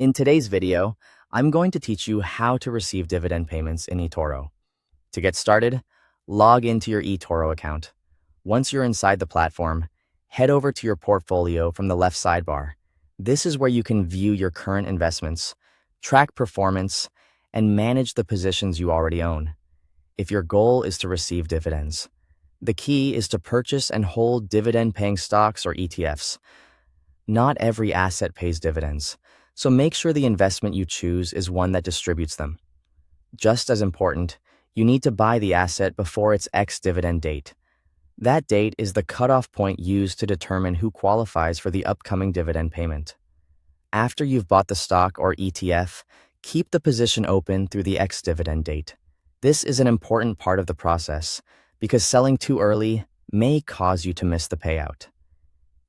In today's video, I'm going to teach you how to receive dividend payments in eToro. To get started, log into your eToro account. Once you're inside the platform, head over to your portfolio from the left sidebar. This is where you can view your current investments, track performance, and manage the positions you already own. If your goal is to receive dividends, the key is to purchase and hold dividend-paying stocks or ETFs. Not every asset pays dividends, so make sure the investment you choose is one that distributes them. Just as important, you need to buy the asset before its ex-dividend date. That date is the cutoff point used to determine who qualifies for the upcoming dividend payment. After you've bought the stock or ETF, keep the position open through the ex-dividend date. This is an important part of the process because selling too early may cause you to miss the payout.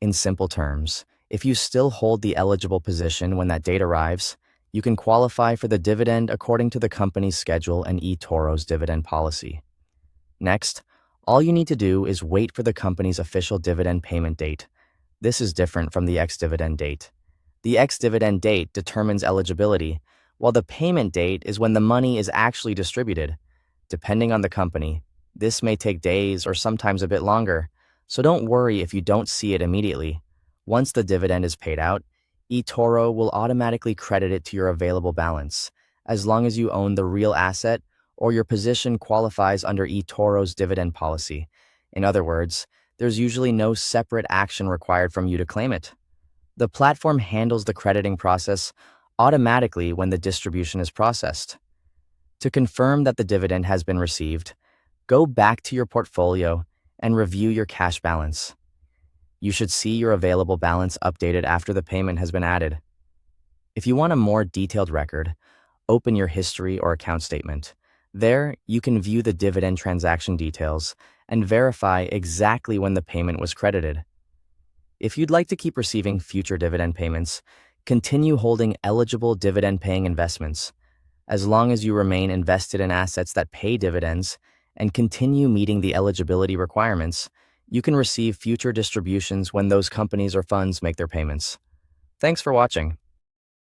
In simple terms, if you still hold the eligible position when that date arrives, you can qualify for the dividend according to the company's schedule and eToro's dividend policy. Next, all you need to do is wait for the company's official dividend payment date. This is different from the ex-dividend date. The ex-dividend date determines eligibility, while the payment date is when the money is actually distributed. Depending on the company, this may take days or sometimes a bit longer, so don't worry if you don't see it immediately. Once the dividend is paid out, eToro will automatically credit it to your available balance, as long as you own the real asset or your position qualifies under eToro's dividend policy. In other words, there's usually no separate action required from you to claim it. The platform handles the crediting process automatically when the distribution is processed. To confirm that the dividend has been received, go back to your portfolio and review your cash balance. You should see your available balance updated after the payment has been added. If you want a more detailed record, open your history or account statement. There, you can view the dividend transaction details and verify exactly when the payment was credited. If you'd like to keep receiving future dividend payments, continue holding eligible dividend-paying investments. As long as you remain invested in assets that pay dividends and continue meeting the eligibility requirements, you can receive future distributions when those companies or funds make their payments. Thanks for watching.